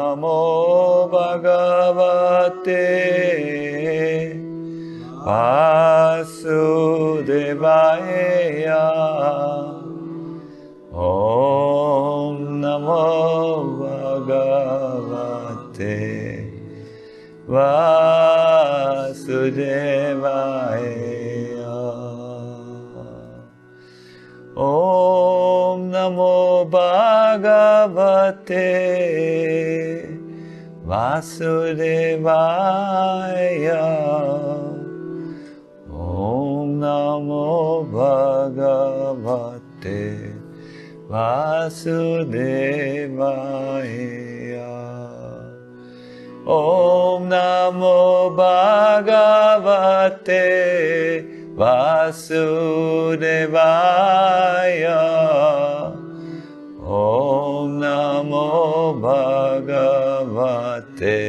Namo Bhagavate Vasudevaya. Om Namo Bhagavate Vasudevaya. Om Namo Bhagavate Vasudevaya. Om Namo Bhagavate Vasudevaya. Om Namo Bhagavate Vasudevaya. Om Namo Bhagavate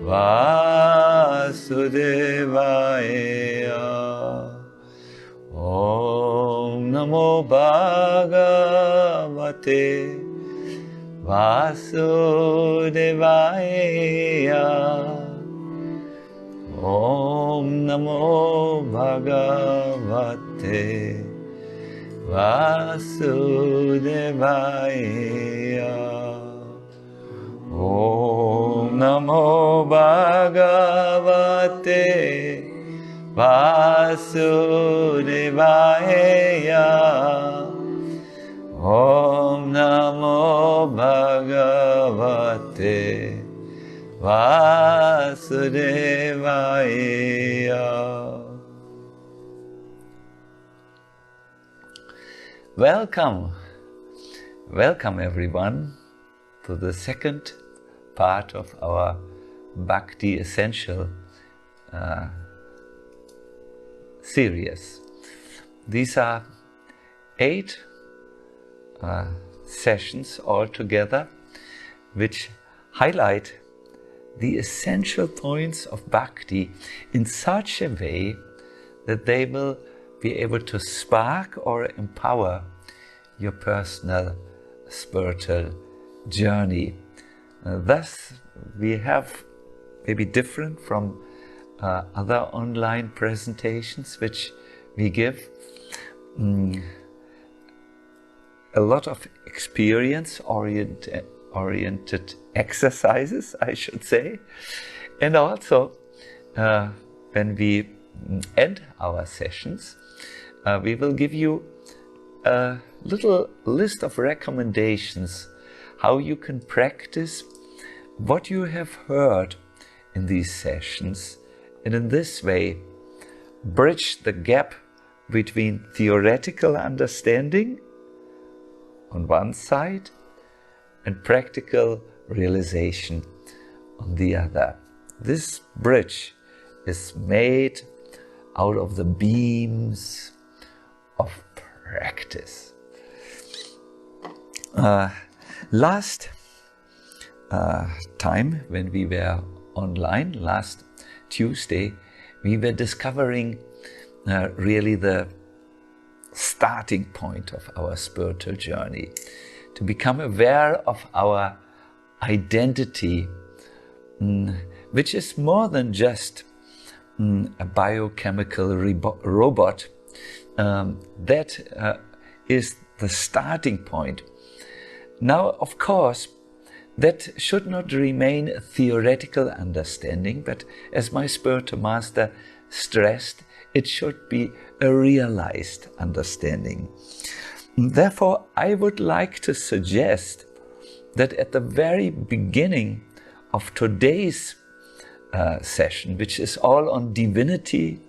Vasudevaya. Om Namo Bhagavate Vasudevaya. Om Namo Bhagavate Vasudevaya. Om Namo Bhagavate Vasudevaya. Om Namo Bhagavate Vasudevaya. Welcome everyone to the second part of our Bhakti Essential series. These are 8 sessions altogether which highlight the essential points of Bhakti in such a way that they will be able to spark or empower your personal spiritual journey. Thus, we have maybe different from other online presentations which we give a lot of experience-oriented exercises, I should say. And also, when we end our sessions, we will give you a little list of recommendations how you can practice what you have heard in these sessions, and in this way bridge the gap between theoretical understanding on one side and practical realization on the other. This bridge is made out of the beams of practice. Last time when we were online, last Tuesday, we were discovering really the starting point of our spiritual journey, to become aware of our identity, which is more than just a biochemical robot. That is the starting point. Now, of course, that should not remain a theoretical understanding, but as my spiritual master stressed, it should be a realized understanding. Therefore, I would like to suggest that at the very beginning of today's session, which is all on divinity,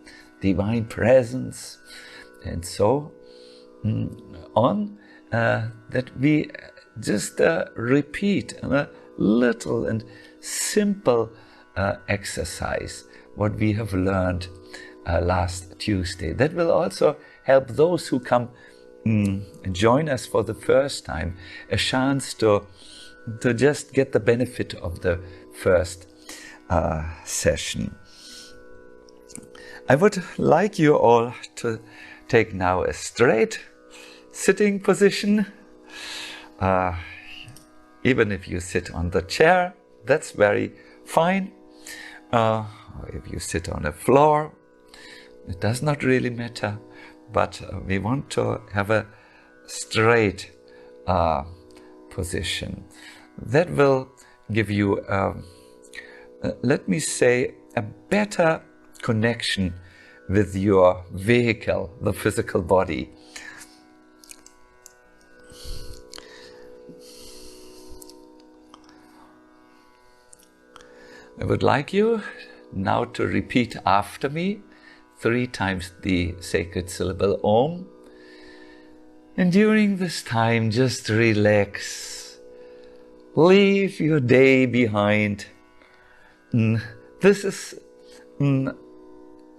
divine presence, and so on, that we just repeat a little and simple exercise what we have learned last Tuesday. That will also help those who come join us for the first time, a chance to just get the benefit of the first session. I would like you all to take now a straight sitting position. even if you sit on the chair, that's very fine. Or if you sit on a floor, it does not really matter. But we want to have a straight position. That will give you, let me say, a better connection with your vehicle, the physical body. I would like you now to repeat after me 3 times the sacred syllable Om. And during this time, just relax. Leave your day behind.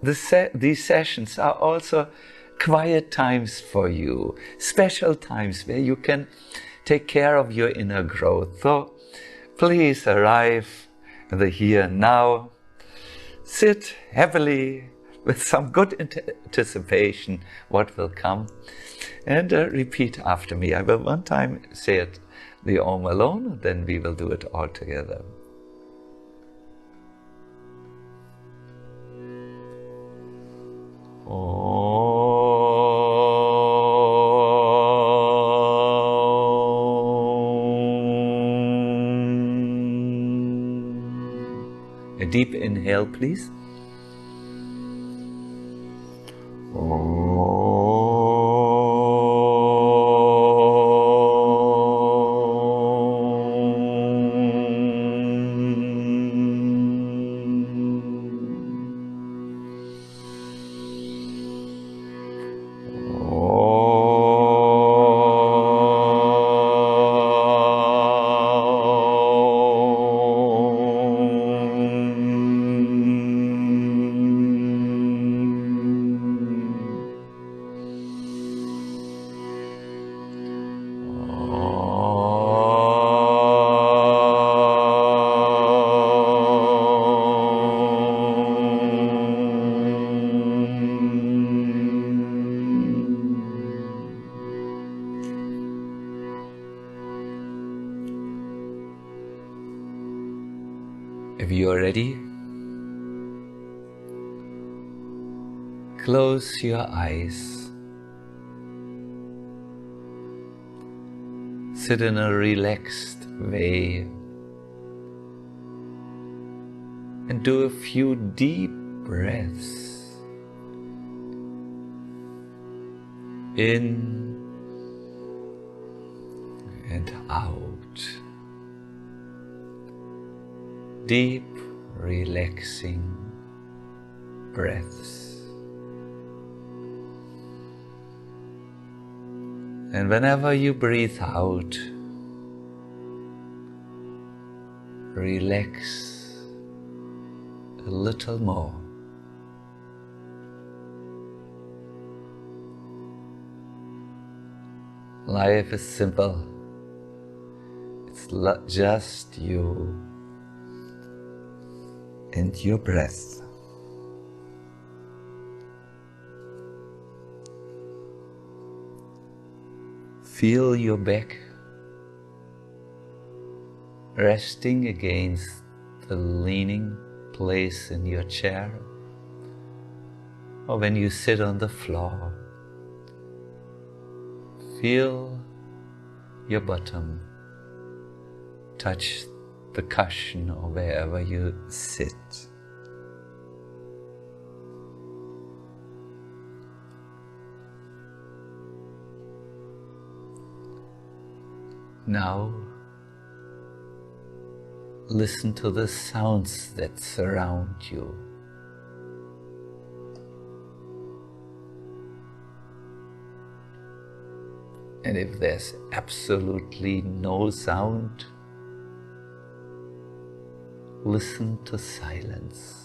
These sessions are also quiet times for you, special times where you can take care of your inner growth. So please arrive in the here and now. Sit heavily with some good anticipation what will come, and repeat after me. I will one time say it, the Om alone, then we will do it all together. A deep inhale, please. If you are ready, close your eyes. Sit in a relaxed way and do a few deep breaths in and out. Deep, relaxing breaths. And whenever you breathe out, relax a little more. Life is simple. It's just you and your breath. Feel your back resting against the leaning place in your chair, or when you sit on the floor. Feel your bottom touch the cushion or wherever you sit. Now, listen to the sounds that surround you. And if there's absolutely no sound, listen to silence.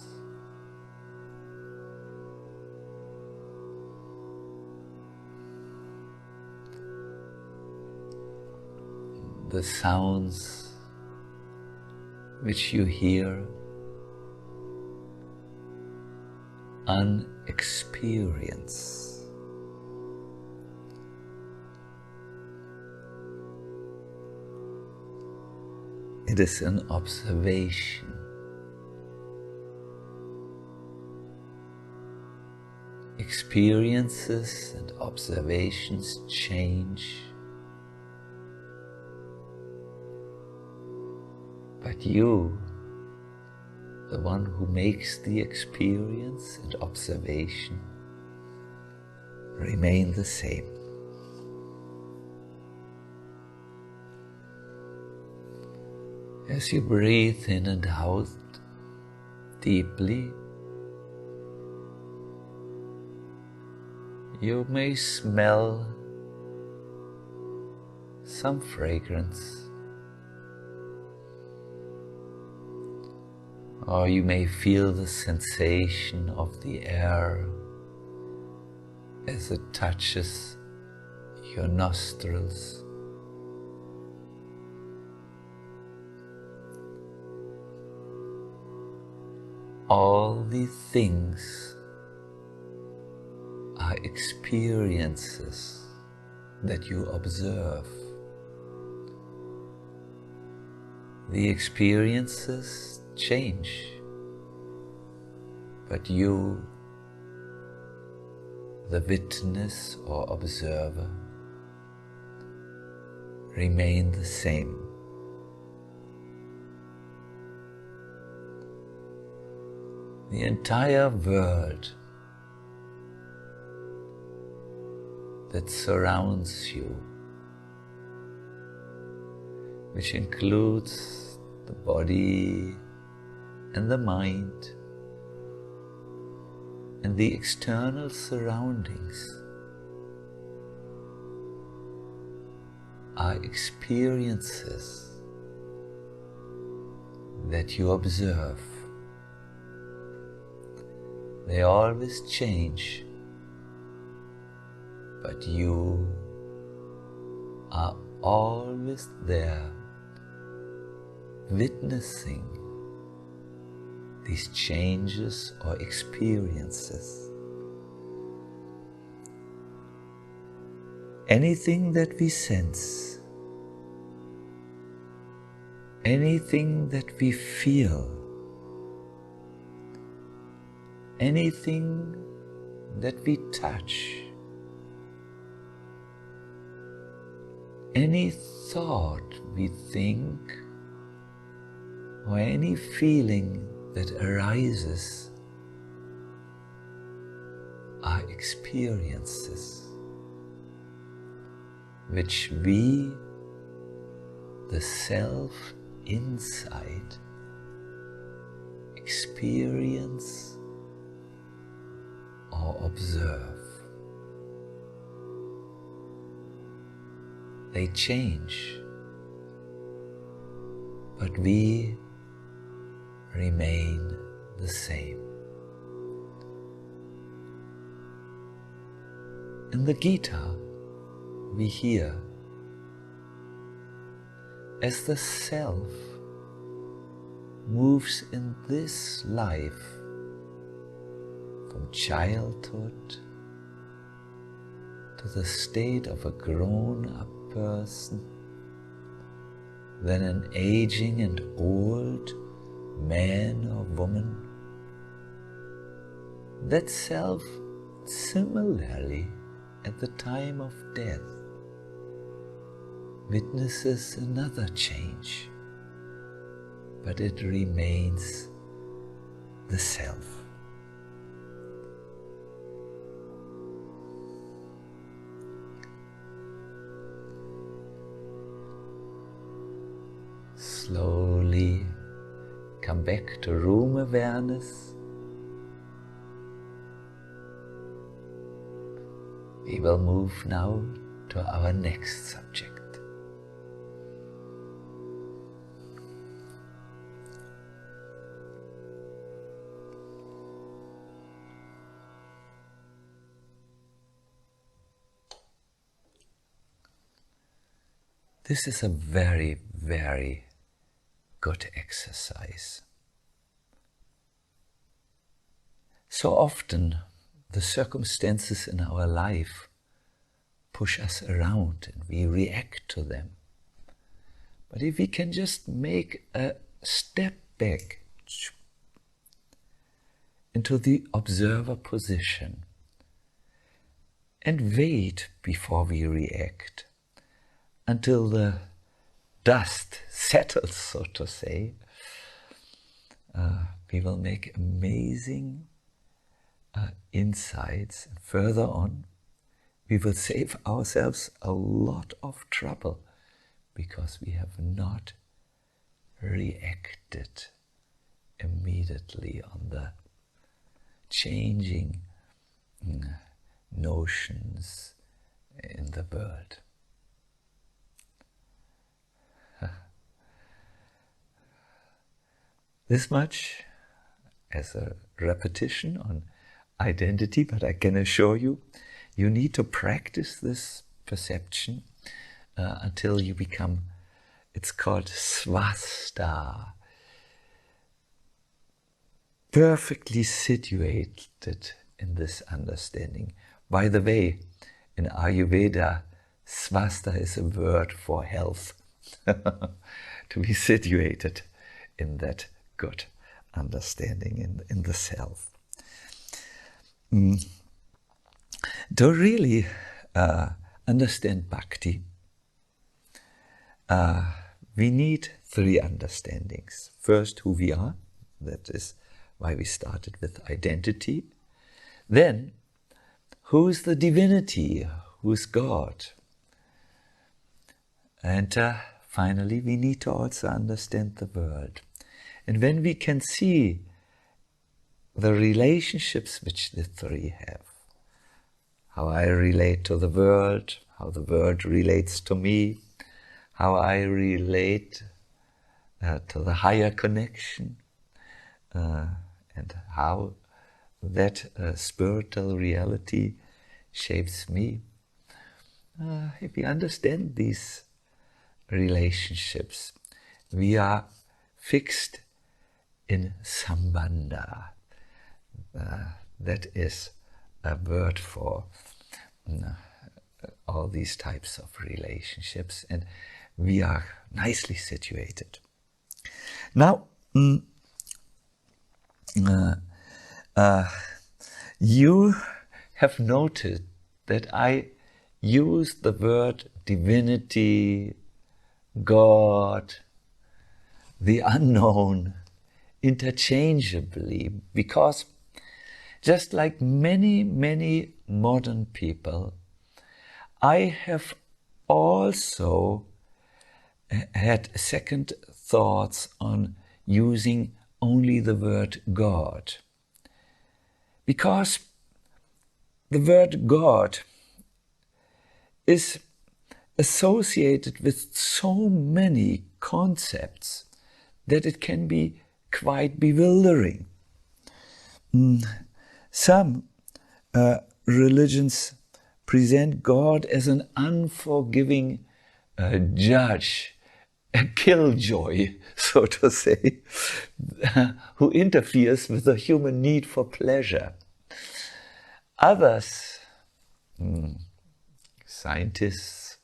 The sounds which you hear unexperienced. It is an observation. Experiences and observations change, but you, the one who makes the experience and observation, remain the same. As you breathe in and out deeply, you may smell some fragrance, or you may feel the sensation of the air as it touches your nostrils. All these things are experiences that you observe. The experiences change, but you, the witness or observer, remain the same. The entire world that surrounds you, which includes the body and the mind and the external surroundings, are experiences that you observe. They always change, but you are always there, witnessing these changes or experiences. Anything that we sense, anything that we feel, anything that we touch, any thought we think, or any feeling that arises are experiences which we, the self inside, experience or observe. They change, but we remain the same. In the Gita, we hear, as the self moves in this life from childhood to the state of a grown-up person, then an aging and old man or woman, that self similarly at the time of death witnesses another change, but it remains the self. Slowly come back to room awareness. We will move now to our next subject. This is a very, very good exercise. So often the circumstances in our life push us around and we react to them. But if we can just make a step back into the observer position and wait before we react until the dust settles, so to say, we will make amazing insights. Further on, we will save ourselves a lot of trouble because we have not reacted immediately on the changing notions in the world. This much as a repetition on identity, but I can assure you, you need to practice this perception until you become, it's called swasta, perfectly situated in this understanding. By the way, in Ayurveda, swasta is a word for health, to be situated in that good understanding in the self. To really understand Bhakti, we need three understandings. First, who we are, that is why we started with identity. Then, who is the divinity, who is God? And finally, we need to also understand the world. And when we can see the relationships which the three have, how I relate to the world, how the world relates to me, how I relate to the higher connection, and how that spiritual reality shapes me. If we understand these relationships, we are fixed in sambandha. That is a word for all these types of relationships, and we are nicely situated. Now, you have noted that I use the word divinity, God, the unknown interchangeably, because just like many, many modern people, I have also had second thoughts on using only the word God. Because the word God is associated with so many concepts that it can be quite bewildering. Some religions present God as an unforgiving judge, a killjoy, so to say, who interferes with the human need for pleasure. Others, scientists,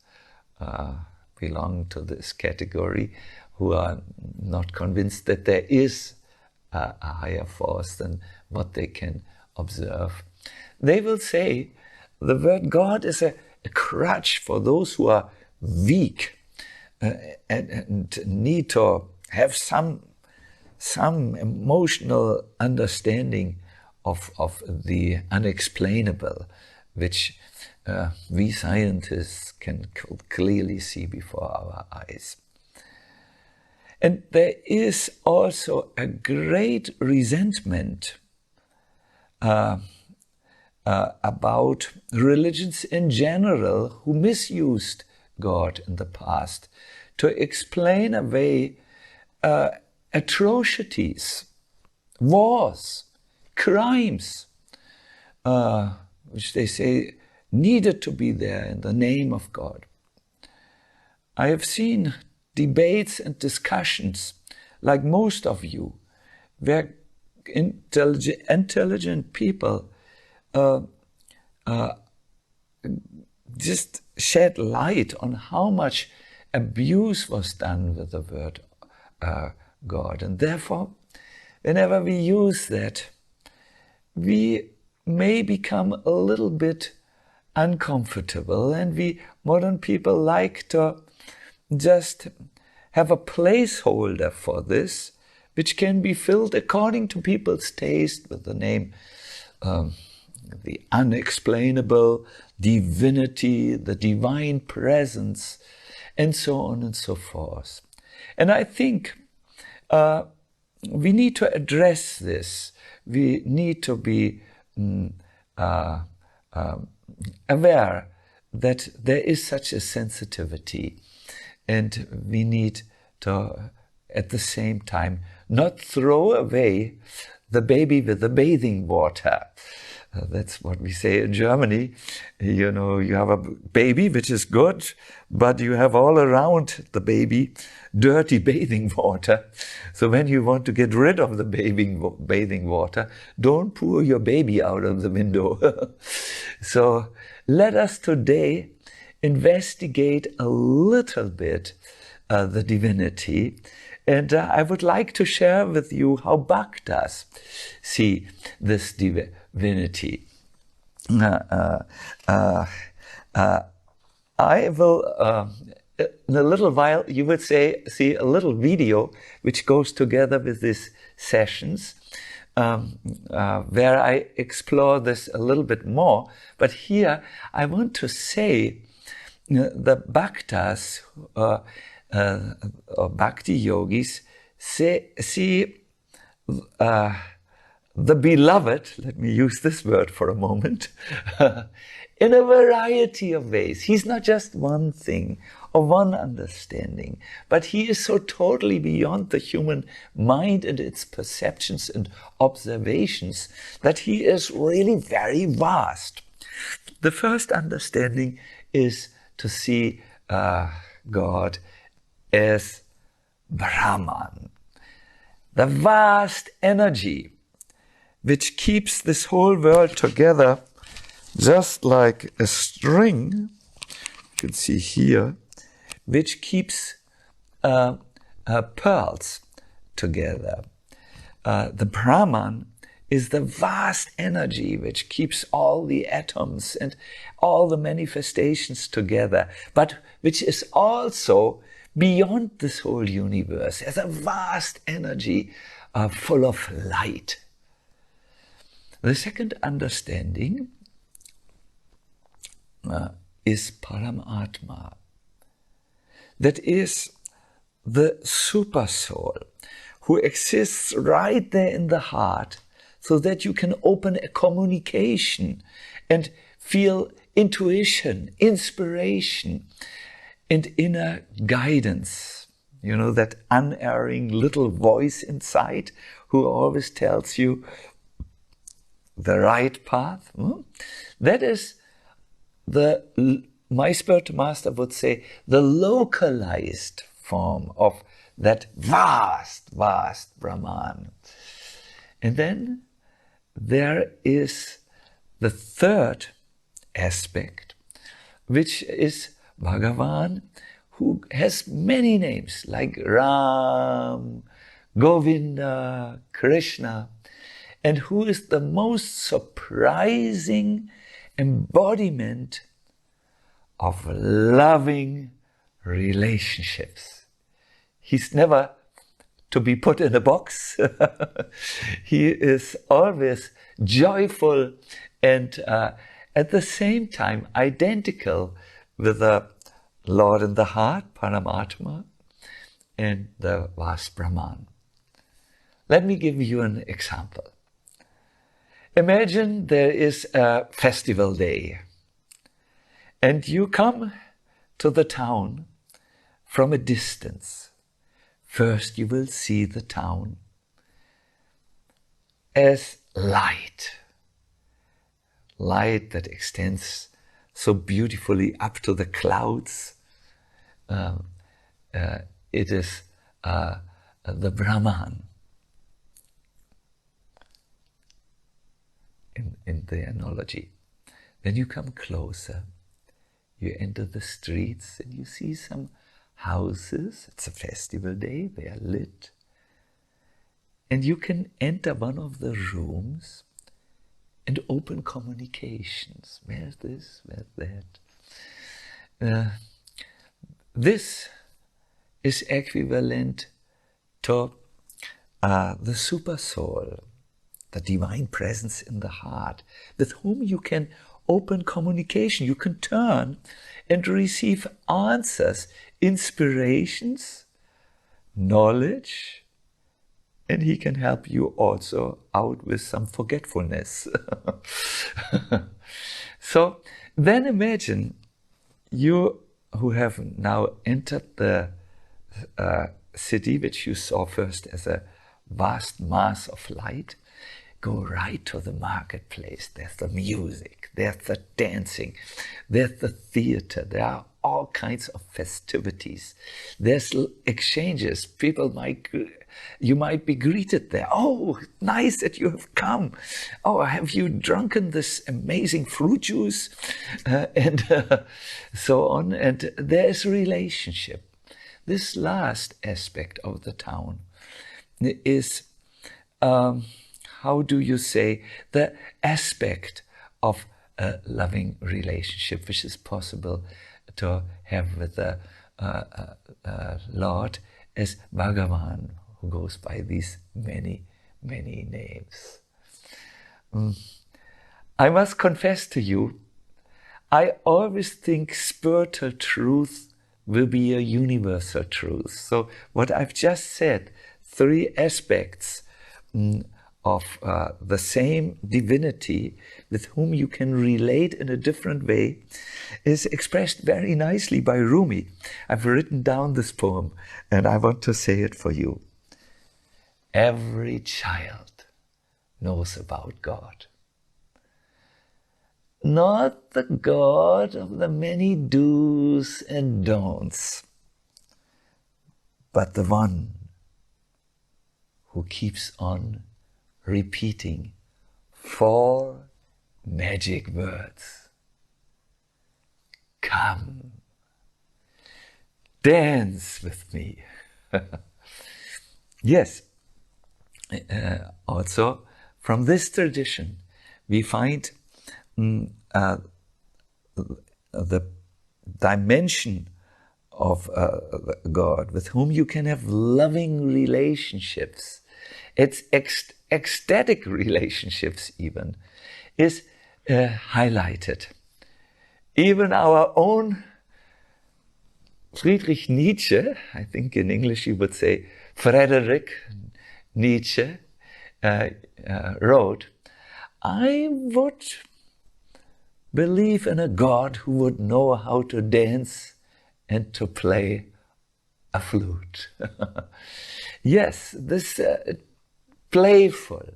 belong to this category, who are not convinced that there is a higher force than what they can observe. They will say the word God is a crutch for those who are weak and need to have some emotional understanding of the unexplainable, which we scientists can clearly see before our eyes. And there is also a great resentment about religions in general who misused God in the past to explain away atrocities, wars, crimes, which they say needed to be there in the name of God. I have seen debates and discussions, like most of you, where intelligent people just shed light on how much abuse was done with the word God. And therefore, whenever we use that, we may become a little bit uncomfortable, and we modern people like to just have a placeholder for this, which can be filled according to people's taste with the name the unexplainable, divinity, the divine presence, and so on and so forth. And I think we need to address this. We need to be aware that there is such a sensitivity, and we need to, at the same time, not throw away the baby with the bathing water. That's what we say in Germany. You know, you have a baby, which is good, but you have all around the baby dirty bathing water. So when you want to get rid of the bathing water, don't pour your baby out of the window. So let us today investigate a little bit the divinity. And I would like to share with you how Bhaktas see this divinity. I will, in a little while, you will see a little video which goes together with these sessions, where I explore this a little bit more. But here I want to say the Bhaktas, or Bhakti yogis, see the beloved, let me use this word for a moment, in a variety of ways. He's not just one thing or one understanding, but he is so totally beyond the human mind and its perceptions and observations that he is really very vast. The first understanding is to see God as Brahman, the vast energy which keeps this whole world together, just like a string, you can see here, which keeps pearls together. The Brahman is the vast energy which keeps all the atoms and all the manifestations together, but which is also beyond this whole universe as a vast energy full of light. The second understanding is Paramatma. That is the super soul who exists right there in the heart, so that you can open a communication and feel intuition, inspiration, and inner guidance. You know, that unerring little voice inside who always tells you the right path. That is my spiritual master would say, the localized form of that vast, vast Brahman. And then there is the third aspect, which is Bhagavan, who has many names like Ram, Govinda, Krishna, and who is the most surprising embodiment of loving relationships. He's never to be put in a box. He is always joyful and at the same time identical with the Lord in the heart, Paramatma, and the vast Brahman. Let me give you an example. Imagine there is a festival day and you come to the town from a distance. First you will see the town as light that extends so beautifully up to the clouds. It is the Brahman in the analogy. Then you come closer, you enter the streets and you see some houses. It's a festival day, they are lit. And you can enter one of the rooms and open communications. Where's this? Where's that? This is equivalent to the super soul, the divine presence in the heart, with whom you can open communication. You can turn and receive answers, inspirations, knowledge, and he can help you also out with some forgetfulness. So then imagine you who have now entered the city, which you saw first as a vast mass of light, go right to the marketplace. There's the music, there's the dancing, there's the theater, there are all kinds of festivities. There's exchanges. You might be greeted there. Oh, nice that you have come. Oh, have you drunken this amazing fruit juice? And so on. And there's relationship. This last aspect of the town is, how do you say, the aspect of a loving relationship, which is possible to have with the Lord as Bhagavan, who goes by these many, many names. I must confess to you, I always think spiritual truth will be a universal truth. So what I've just said, 3 aspects of the same divinity with whom you can relate in a different way, is expressed very nicely by Rumi. I've written down this poem and I want to say it for you. Every child knows about God. Not the God of the many do's and don'ts, but the one who keeps on repeating 4 magic words. Come, dance with me. Yes, also from this tradition we find the dimension of God with whom you can have loving relationships. It's ecstatic relationships even, is highlighted. Even our own Friedrich Nietzsche, I think in English you would say Friedrich Nietzsche, wrote, I would believe in a God who would know how to dance and to play a flute. Yes, this playful,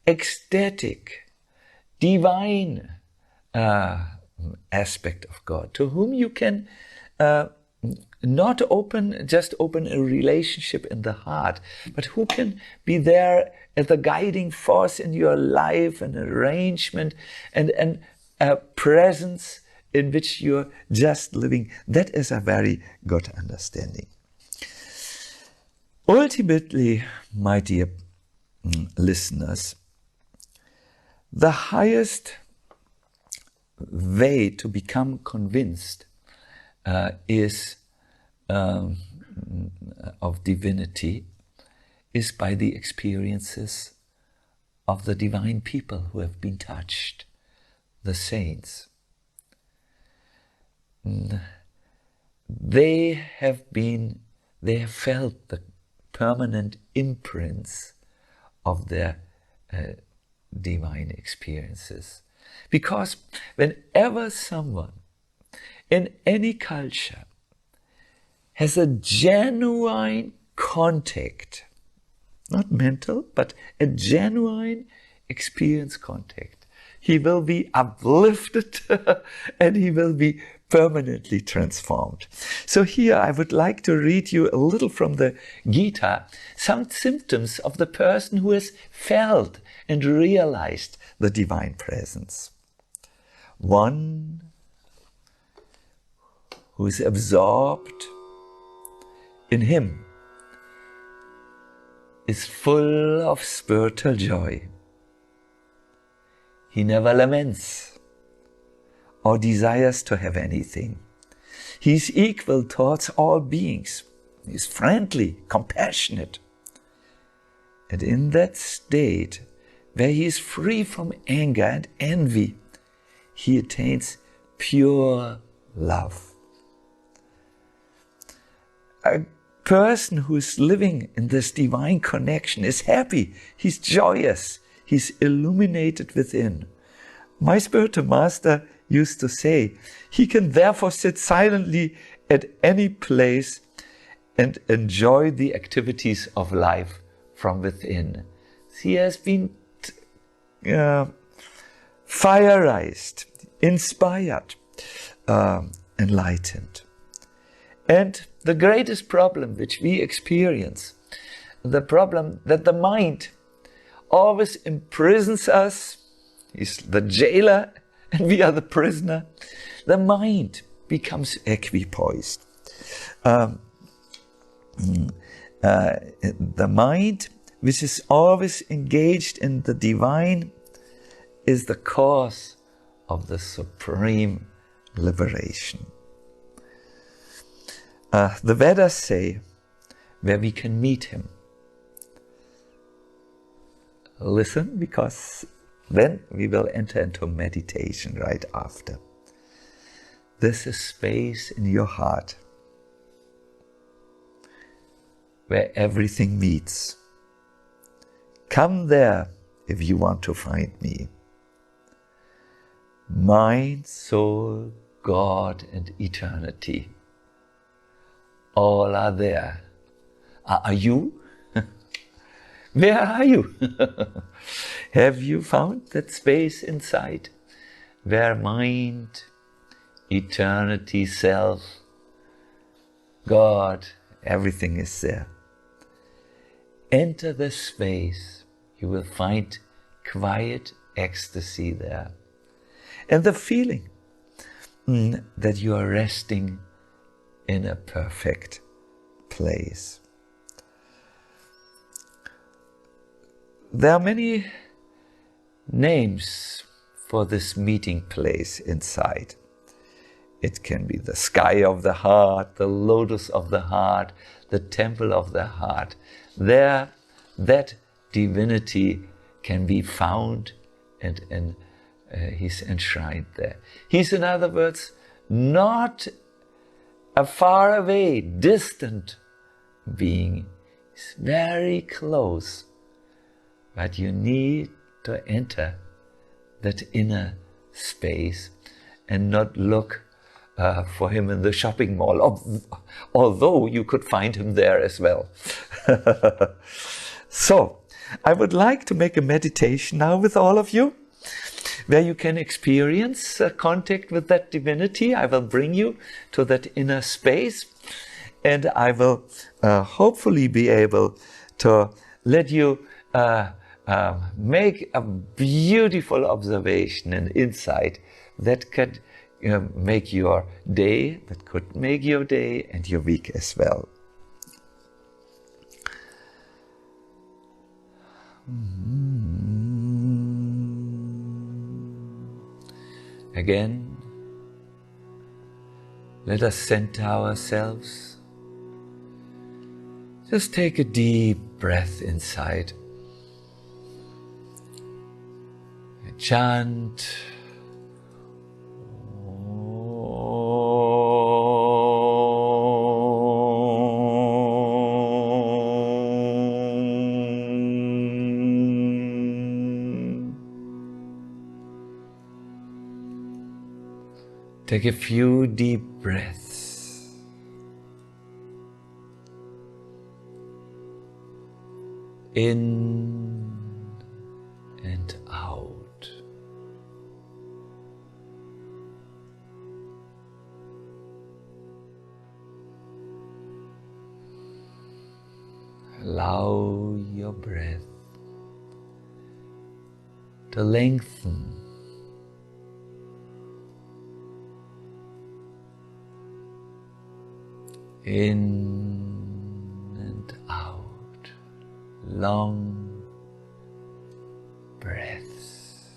ecstatic, divine aspect of God, to whom you can not just open a relationship in the heart, but who can be there as a guiding force in your life, an arrangement, and a presence in which you're just living. That is a very good understanding. Ultimately, my dear listeners, the highest way to become convinced is of divinity is by the experiences of the divine people who have been touched, the saints. They have felt the permanent imprints of their divine experiences. Because whenever someone in any culture has a genuine contact, not mental, but a genuine experience contact, he will be uplifted and he will be permanently transformed. So here I would like to read you a little from the Gita, some symptoms of the person who has felt and realized the divine presence. One who is absorbed in him is full of spiritual joy. He never laments or desires to have anything. He is equal towards all beings. He is friendly, compassionate. And in that state, where he is free from anger and envy, he attains pure love. A person who is living in this divine connection is happy, he's joyous, he's illuminated within. My spiritual master used to say, he can therefore sit silently at any place and enjoy the activities of life from within. He has been fireized, inspired, enlightened. And the greatest problem which we experience, the problem that the mind always imprisons us, is the jailer and we are the prisoner. The mind becomes equipoised. The mind, which is always engaged in the divine, is the cause of the supreme liberation. The Vedas say where we can meet him. Listen, because then we will enter into meditation right after. This is space in your heart where everything meets. Come there if you want to find me. Mind, soul, God, and eternity. All are there. Are you? Where are you? Have you found that space inside where mind, eternity, self, God, everything is there? Enter this space. You will find quiet ecstasy there. And the feeling that you are resting in a perfect place. There are many names for this meeting place inside. It can be the sky of the heart, the lotus of the heart, the temple of the heart. There, that divinity can be found and he's enshrined there. He's, in other words, not a far away, distant being. He's very close. But you need to enter that inner space and not look for him in the shopping mall, although you could find him there as well. So, I would like to make a meditation now with all of you, where you can experience contact with that divinity. I will bring you to that inner space, and I will hopefully be able to let you make a beautiful observation and insight that could make your day, that could make your day and your week as well. Again, let us center ourselves. Just take a deep breath inside. And chant. Take a few deep breaths. In and out. Allow your breath to lengthen. In long breaths.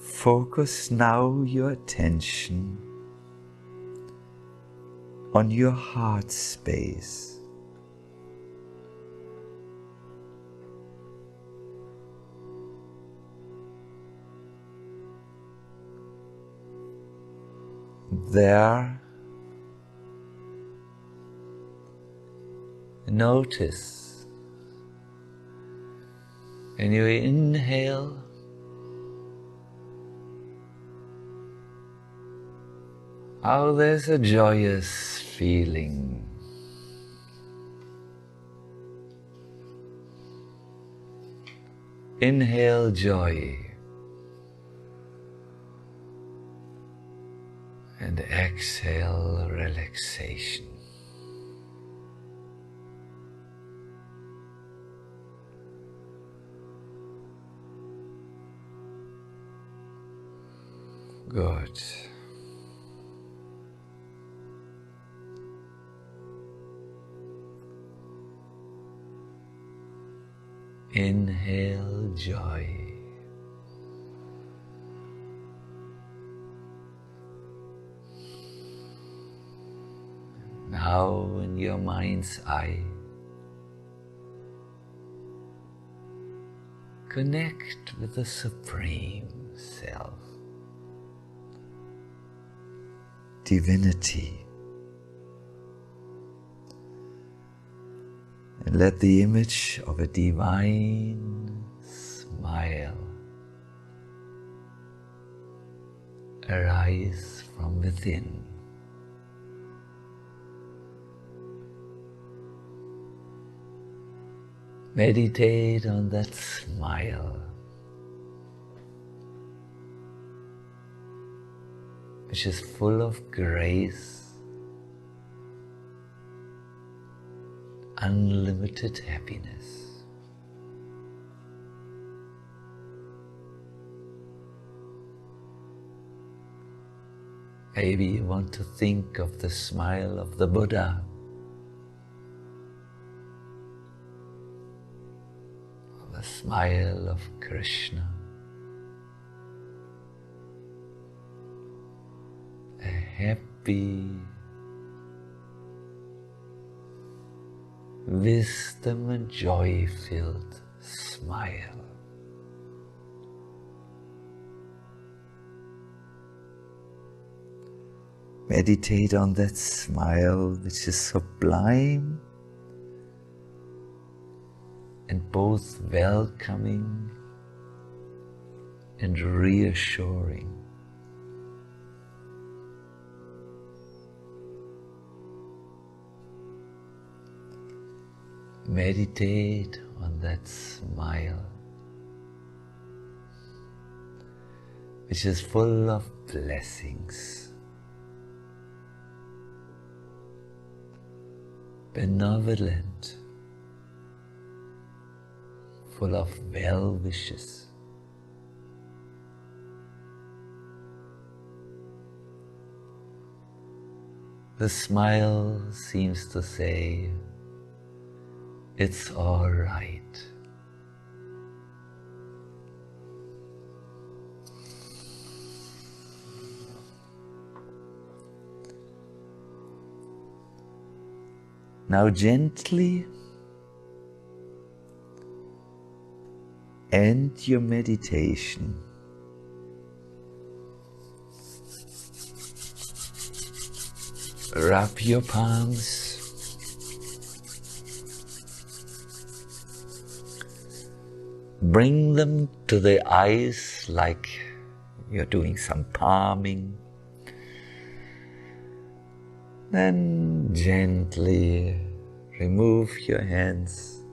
Focus now your attention on your heart space. There, notice when you inhale, how there's a joyous feeling. Inhale joy and exhale relaxation. Good. Inhale joy. Now in your mind's eye, connect with the Supreme Self, Divinity, and let the image of a divine smile arise from within. Meditate on that smile, which is full of grace, unlimited happiness. Maybe you want to think of the smile of the Buddha, the smile of Krishna, a happy, wisdom and joy-filled smile. Meditate on that smile which is sublime and both welcoming and reassuring. Meditate on that smile, which is full of blessings, benevolent, full of well wishes. The smile seems to say, it's all right. Now gently end your meditation. Rub your palms. Bring them to the eyes like you're doing some palming. Then gently remove your hands.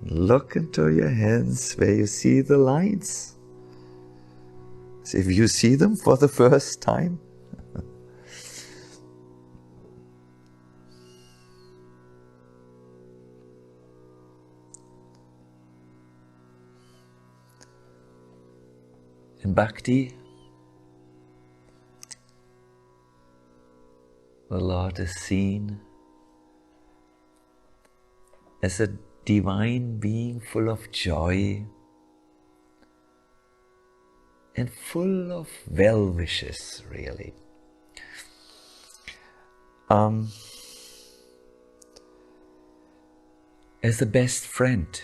Look into your hands where you see the lines. As if you see them for the first time. In Bhakti, the Lord is seen as a divine being full of joy and full of well wishes, really. As a best friend.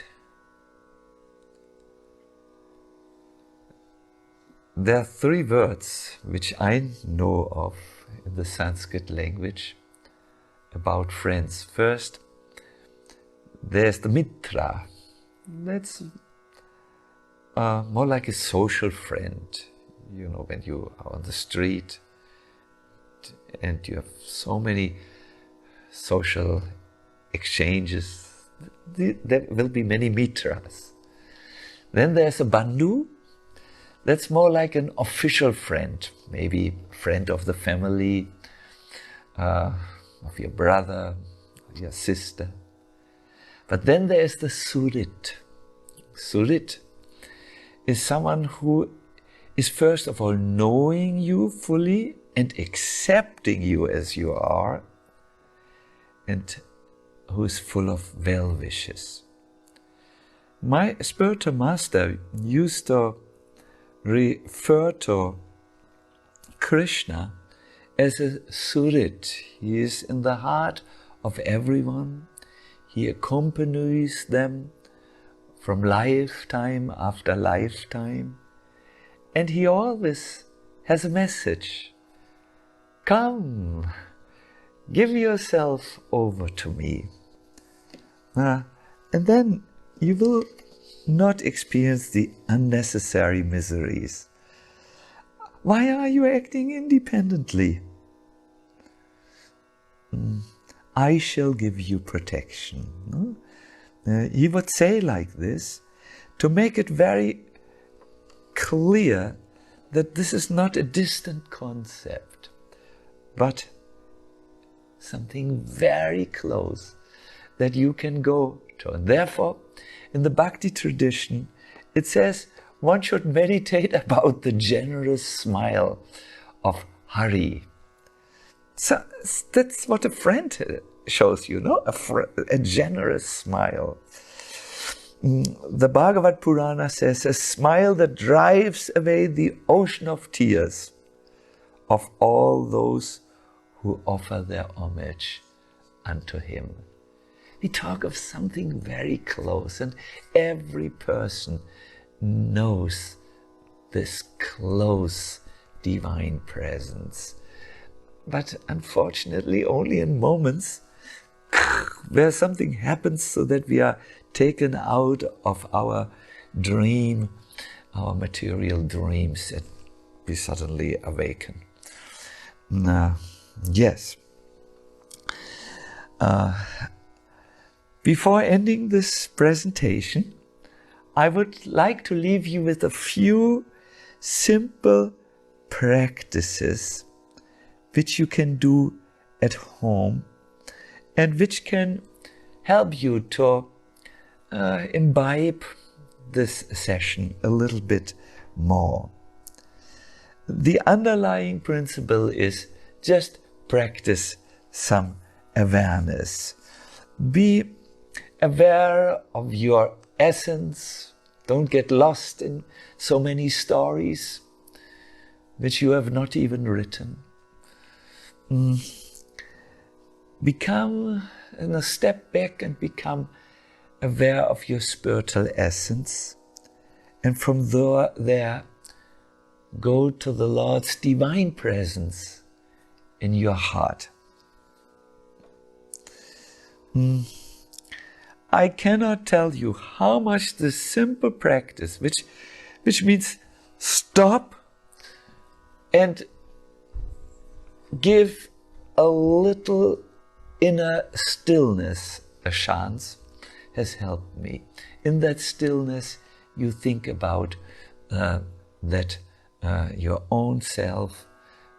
There are 3 words which I know of in the Sanskrit language about friends. First, there's the mitra. That's more like a social friend. You know, when you are on the street and you have so many social exchanges, there will be many mitras. Then there's a bandhu. That's more like an official friend, maybe friend of the family, of your brother, your sister. But then there is the surit. Surit is someone who is first of all knowing you fully and accepting you as you are, and who is full of well wishes. My spiritual master used to refer to Krishna as a surit. He is in the heart of everyone. He accompanies them from lifetime after lifetime. And he always has a message. Come, give yourself over to me. And then you will not experience the unnecessary miseries. Why are you acting independently? I shall give you protection. He would say like this to make it very clear that this is not a distant concept, but something very close that you can go to. And therefore, in the Bhakti tradition, it says one should meditate about the generous smile of Hari. So that's what a friend shows you, no? A generous smile. The Bhagavad Purana says, a smile that drives away the ocean of tears of all those who offer their homage unto him. We talk of something very close, and every person knows this close divine presence. But unfortunately, only in moments where something happens so that we are taken out of our dream, our material dreams, and we suddenly awaken. Yes. Before ending this presentation, I would like to leave you with a few simple practices which you can do at home and which can help you to imbibe this session a little bit more. The underlying principle is just practice some awareness. Be aware of your essence. Don't get lost in so many stories which you have not even written. Become, step back and become aware of your spiritual essence. And from there, go to the Lord's divine presence in your heart. I cannot tell you how much this simple practice, which means stop and give a little inner stillness a chance, has helped me. In that stillness, you think about your own self,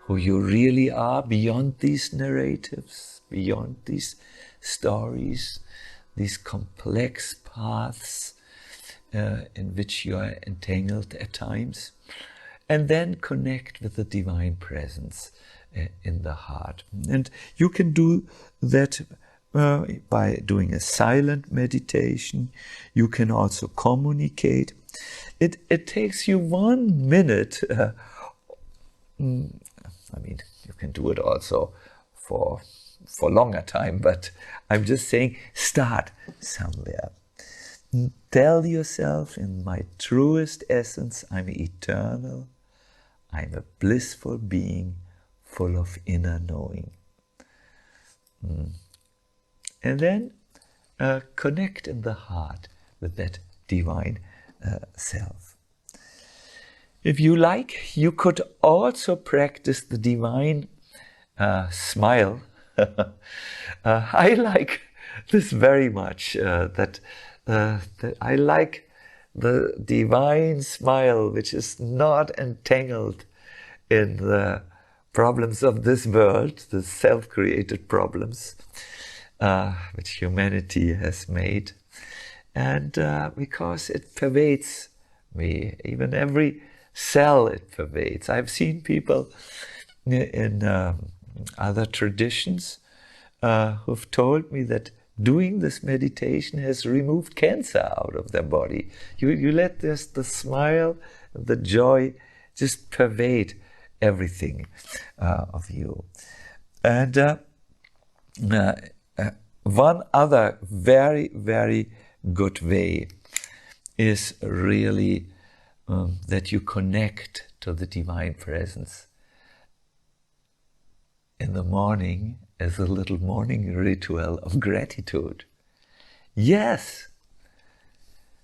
who you really are, beyond these narratives, beyond these stories, these complex paths in which you are entangled at times, and then connect with the divine presence in the heart. And you can do that by doing a silent meditation. You can also communicate. It takes you 1 minute. I mean, you can do it also for longer time, but I'm just saying, start somewhere. Tell yourself, in my truest essence, I'm eternal. I'm a blissful being full of inner knowing. And then connect in the heart with that divine self. If you like, you could also practice the divine smile. I like this very much, that I like the divine smile, which is not entangled in the problems of this world, the self-created problems which humanity has made. And because it pervades me, even every cell it pervades. I've seen people in other traditions who've told me that doing this meditation has removed cancer out of their body. You let the smile, the joy just pervade everything of you. And one other very, very good way is really that you connect to the divine presence in the morning as a little morning ritual of gratitude. Yes,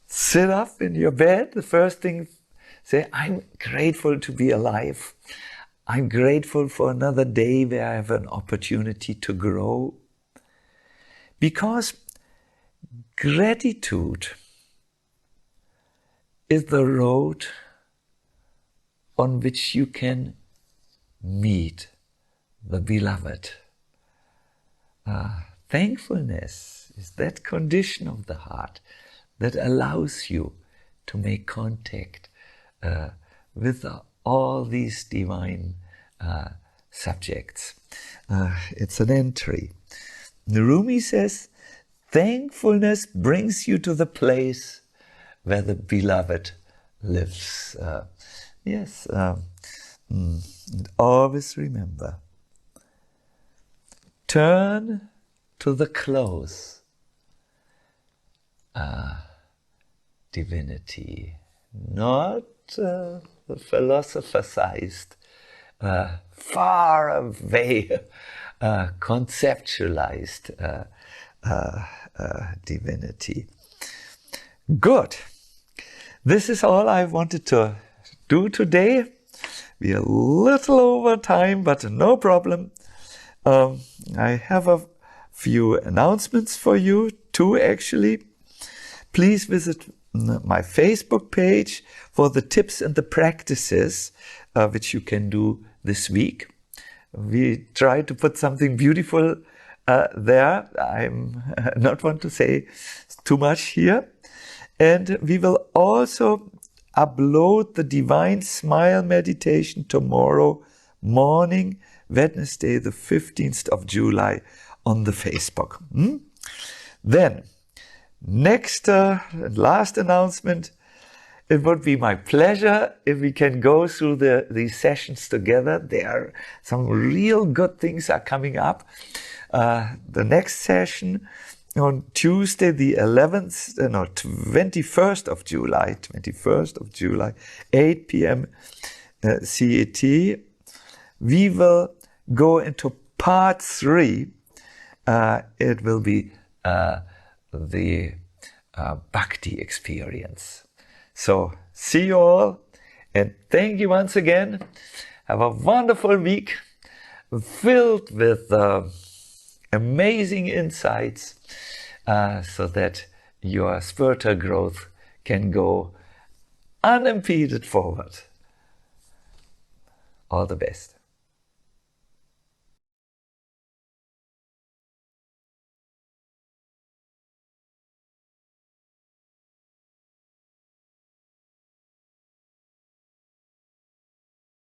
sit up in your bed, the first thing, say, I'm grateful to be alive. I'm grateful for another day where I have an opportunity to grow. Because gratitude is the road on which you can meet the beloved. Thankfulness is that condition of the heart that allows you to make contact with all these divine subjects. It's an entry. Rumi says, thankfulness brings you to the place where the beloved lives. Yes, and always remember, turn to the close divinity, not the philosopher-sized, far away, conceptualized divinity. Good. This is all I wanted to do today. We're a little over time, but no problem. I have a few announcements for you, too, actually. Please visit my Facebook page for the tips and the practices which you can do this week. We try to put something beautiful there. I'm not want to say too much here. And we will also upload the Divine Smile meditation tomorrow morning, Wednesday, the 15th of July, on the Facebook. Then, next last announcement, it would be my pleasure if we can go through these sessions together. There are some real good things are coming up. The next session on Tuesday, the 21st of July, 8 p.m. CET, we will go into part 3. It will be the Bhakti experience. So, see you all, and thank you once again. Have a wonderful week filled with amazing insights so that your spiritual growth can go unimpeded forward. All the best.